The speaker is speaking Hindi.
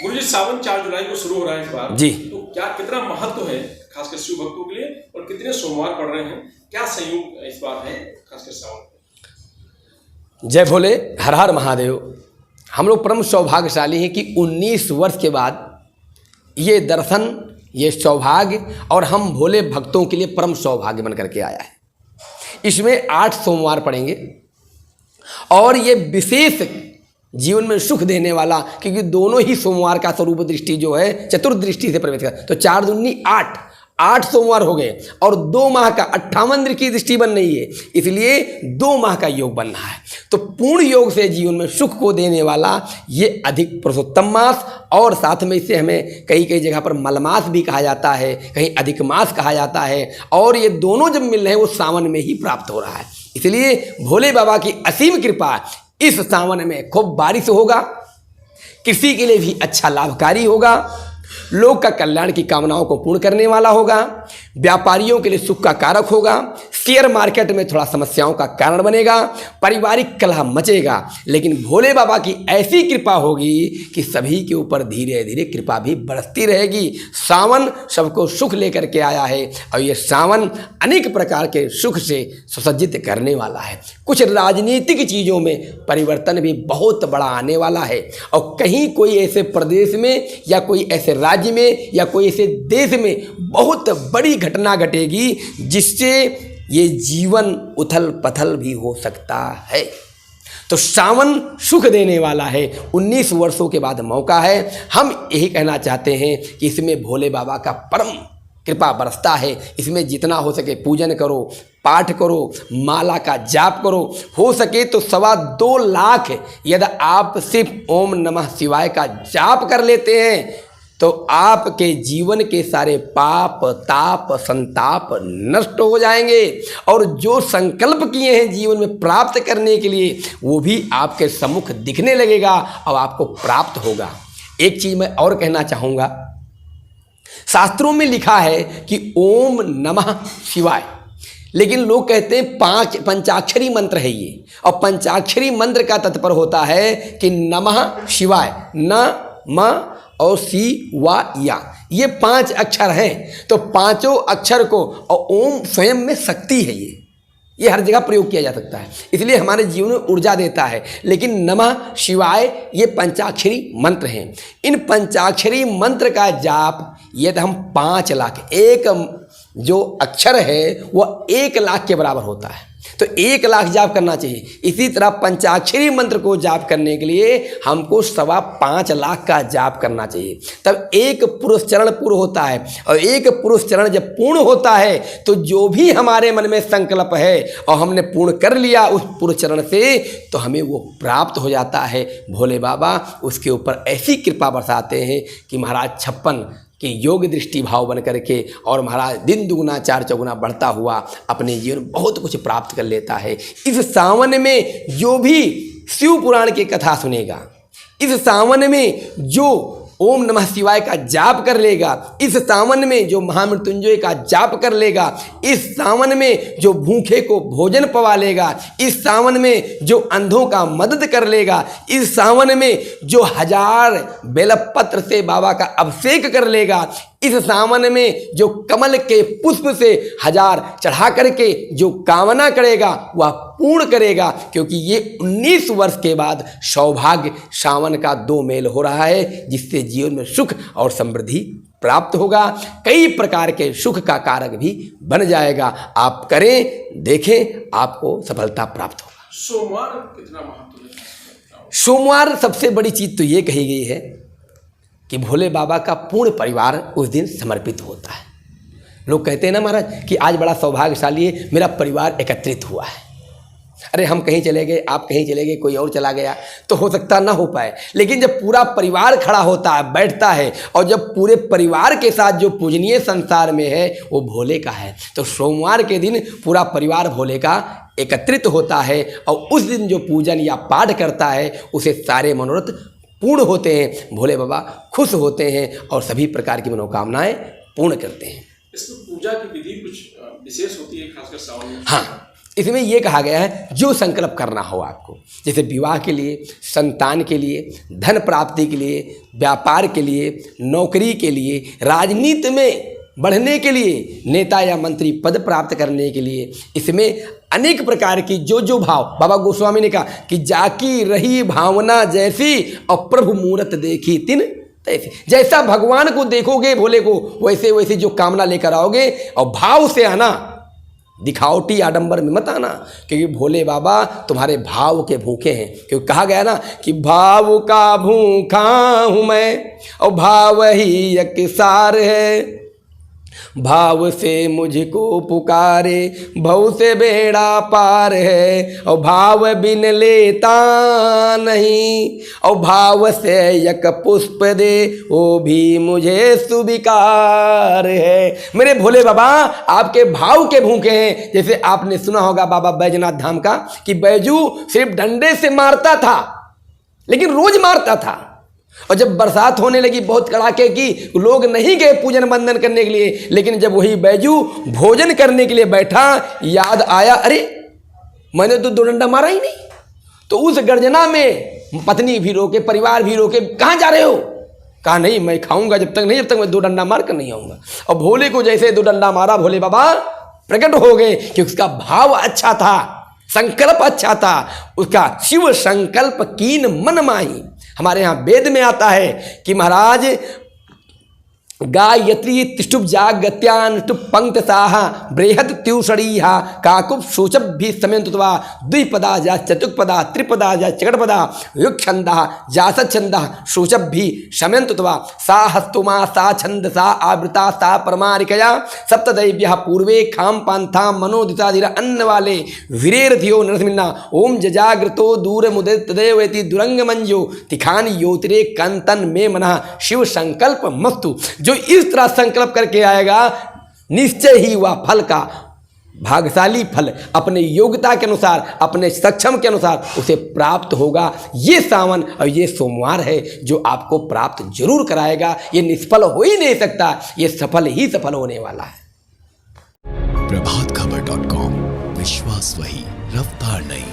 गुरु जी, सावन 4 जुलाई को शुरू हो रहा है इस बार जी। तो क्या कितना महत्व है खासकर शिव भक्तों के लिए और कितने सोमवार पड़ रहे हैं, क्या संयोग इस बार है खासकर सावन? जय भोले, हर हर महादेव। हम लोग परम सौभाग्यशाली हैं कि 19 वर्ष के बाद ये दर्शन, ये सौभाग्य और हम भोले भक्तों के लिए परम सौभाग्य बन करके आया है। इसमें 8 सोमवार पड़ेंगे और ये विशेष जीवन में सुख देने वाला, क्योंकि दोनों ही सोमवार का स्वरूप दृष्टि जो है चतुर्दृष्टि से प्रवेश कर, तो 4 दूनी 8 सोमवार हो गए और 2 माह का 58 दिन की दृष्टि बन रही है, इसलिए 2 माह का योग बन रहा है। तो पूर्ण योग से जीवन में सुख को देने वाला ये अधिक पुरुषोत्तम मास, और साथ में इसे हमें कई कई जगह पर मलमास भी कहा जाता है, कहीं अधिक मास कहा जाता है, और ये दोनों जब मिल रहे हैं वो सावन में ही प्राप्त हो रहा है। इसलिए भोले बाबा की असीम कृपा इस सावन में खूब बारिश होगा, कृषि के लिए भी अच्छा लाभकारी होगा, लोक का कल्याण की कामनाओं को पूर्ण करने वाला होगा, व्यापारियों के लिए सुख का कारक होगा, शेयर मार्केट में थोड़ा समस्याओं का कारण बनेगा, पारिवारिक कलह मचेगा, लेकिन भोले बाबा की ऐसी कृपा होगी कि सभी के ऊपर धीरे धीरे कृपा भी बरसती रहेगी। सावन सबको सुख लेकर के आया है और ये सावन अनेक प्रकार के सुख से सुसज्जित करने वाला है। कुछ राजनीतिक चीज़ों में परिवर्तन भी बहुत बड़ा आने वाला है, और कहीं कोई ऐसे प्रदेश में या कोई ऐसे राज्य में या कोई ऐसे देश में बहुत बड़ी घटना घटेगी जिससे ये जीवन उथल पथल भी हो सकता है। तो सावन सुख देने वाला है, 19 वर्षों के बाद मौका है। हम यही कहना चाहते हैं कि इसमें भोले बाबा का परम कृपा बरसता है। इसमें जितना हो सके पूजन करो, पाठ करो, माला का जाप करो, हो सके तो 2.25 लाख यदि आप सिर्फ ओम नमः शिवाय का जाप कर लेते हैं तो आपके जीवन के सारे पाप ताप संताप नष्ट हो जाएंगे, और जो संकल्प किए हैं जीवन में प्राप्त करने के लिए वो भी आपके सम्मुख दिखने लगेगा और आपको प्राप्त होगा। एक चीज़ मैं और कहना चाहूँगा, शास्त्रों में लिखा है कि ओम नमः शिवाय, लेकिन लोग कहते हैं 5 पंचाक्षरी मंत्र है ये, और पंचाक्षरी मंत्र का तात्पर्य होता है कि नमः शिवाय, न म और सी वा या, ये 5 अक्षर हैं। तो पांचों अक्षर को, और ओम स्वयं में शक्ति है, ये हर जगह प्रयोग किया जा सकता है, इसलिए हमारे जीवन में ऊर्जा देता है। लेकिन नमः शिवाय ये पंचाक्षरी मंत्र हैं। इन पंचाक्षरी मंत्र का जाप यदि हम 5 लाख, एक जो अक्षर है वह 1 लाख के बराबर होता है, तो 1 लाख जाप करना चाहिए। इसी तरह पंचाक्षरी मंत्र को जाप करने के लिए हमको 5.25 लाख का जाप करना चाहिए। तब एक पुरुष चरण पूर्ण होता है, और एक पुरुष चरण जब पूर्ण होता है तो जो भी हमारे मन में संकल्प है और हमने पूर्ण कर लिया उस पुरुष चरण से, तो हमें वो प्राप्त हो जाता है। भोले बाबा उसके ऊपर ऐसी कृपा बरसाते हैं कि महाराज 56 कि योग दृष्टि भाव बन करके, और महाराज दिन दुगुना 4 चौगुना बढ़ता हुआ अपने जीवन में बहुत कुछ प्राप्त कर लेता है। इस सावन में जो भी शिव पुराण की कथा सुनेगा, इस सावन में जो ओम नमः शिवाय का जाप कर लेगा, इस सावन में जो महामृत्युंजय का जाप कर लेगा, इस सावन में जो भूखे को भोजन पवा लेगा, इस सावन में जो अंधों का मदद कर लेगा, इस सावन में जो 1000 बेलपत्र से बाबा का अभिषेक कर लेगा, इस सावन में जो कमल के पुष्प से 1000 चढ़ा करके जो कामना करेगा वह पूर्ण करेगा, क्योंकि ये 19 वर्ष के बाद सौभाग्य सावन का 2 मेल हो रहा है, जिससे जीवन में सुख और समृद्धि प्राप्त होगा। कई प्रकार के सुख का कारक भी बन जाएगा। आप करें, देखें, आपको सफलता प्राप्त होगा। सोमवार कितना महत्व है? सोमवार सबसे बड़ी चीज़ तो ये कही गई है कि भोले बाबा का पूर्ण परिवार उस दिन समर्पित होता है। लोग कहते हैं ना महाराज कि आज बड़ा सौभाग्यशाली है, मेरा परिवार एकत्रित हुआ है। अरे हम कहीं चले गए, आप कहीं चले गए, कोई और चला गया, तो हो सकता ना हो पाए, लेकिन जब पूरा परिवार खड़ा होता है, बैठता है, और जब पूरे परिवार के साथ जो पूजनीय संसार में है वो भोले का है, तो सोमवार के दिन पूरा परिवार भोले का एकत्रित होता है, और उस दिन जो पूजन या पाठ करता है उसे सारे मनोरथ पूर्ण होते हैं। भोले बाबा खुश होते हैं और सभी प्रकार की मनोकामनाएं पूर्ण करते हैं। इसमें पूजा की विधि कुछ विशेष होती है खासकर सावन में? हाँ, इसमें यह कहा गया है जो संकल्प करना हो आपको, जैसे विवाह के लिए, संतान के लिए, धन प्राप्ति के लिए, व्यापार के लिए, नौकरी के लिए, राजनीति में बढ़ने के लिए, नेता या मंत्री पद प्राप्त करने के लिए, इसमें अनेक प्रकार की जो भाव, बाबा गोस्वामी ने कहा कि जाकी रही भावना जैसी और प्रभु मूरत देखी तिन तैसी। जैसा भगवान को देखोगे भोले को, वैसे वैसे जो कामना लेकर आओगे और भाव से आना, दिखावटी आडंबर में मत आना, क्योंकि भोले बाबा तुम्हारे भाव के भूखे हैं। क्योंकि कहा गया ना कि भाव का भूखा हूँ मैं और भाव ही एक सार है, भाव से मुझको पुकारे भव से बेड़ा पार है, और भाव बिन लेता नहीं और भाव से एक पुष्प दे वो भी मुझे स्वीकार है। मेरे भोले बाबा आपके भाव के भूखे हैं। जैसे आपने सुना होगा बाबा बैजनाथ धाम का कि बैजू सिर्फ डंडे से मारता था, लेकिन रोज मारता था, और जब बरसात होने लगी बहुत कड़ाके की, लोग नहीं गए पूजन बंदन करने के लिए, लेकिन जब वही बैजू भोजन करने के लिए बैठा, याद आया अरे मैंने तो 2 डंडा मारा ही नहीं। तो उस गर्जना में पत्नी भी रोके, परिवार भी रोके, कहाँ जा रहे हो? कहा नहीं मैं खाऊंगा जब तक मैं 2 डंडा मार कर नहीं आऊंगा। और भोले को जैसे 2 डंडा मारा, भोले बाबा प्रकट हो गए कि उसका भाव अच्छा था, संकल्प अच्छा था, उसका शिव संकल्प कीन मन माही। हमारे यहाँ वेद में आता है कि महाराज गायत्री तिष्ठुप जागत्यानुष्टुप पंक्तसाह बृहद त्यूषणीहा काकुप शोचब भी समयंतुत्वा द्विपदा जा चतुष्पदा त्रिपदा जा चकटपदा युगछंदा जासछंदा शोचब भी समयंतुत्वा सा हस्तुमा सा छंद सा आवृता सा परमारिकया सप्तदैव्यः पूर्वे खाम पांथा मनोदिताधिर अन्न वाले वीरेरधियो नरसिम्ना ओम जजाग्रतो दूर मुदे तदेवेति दुरंग मंजो तिखान योतिरे कंतन में मना शिव संकल्प मस्तु। जो इस तरह संकल्प करके आएगा निश्चय ही वह फल का भाग्यशाली फल अपने योग्यता के अनुसार, अपने सक्षम के अनुसार उसे प्राप्त होगा। ये सावन और ये सोमवार है जो आपको प्राप्त जरूर कराएगा। ये निष्फल हो ही नहीं सकता, ये सफल ही सफल होने वाला है। प्रभातखबर.com, विश्वास वही, रफ्तार नहीं।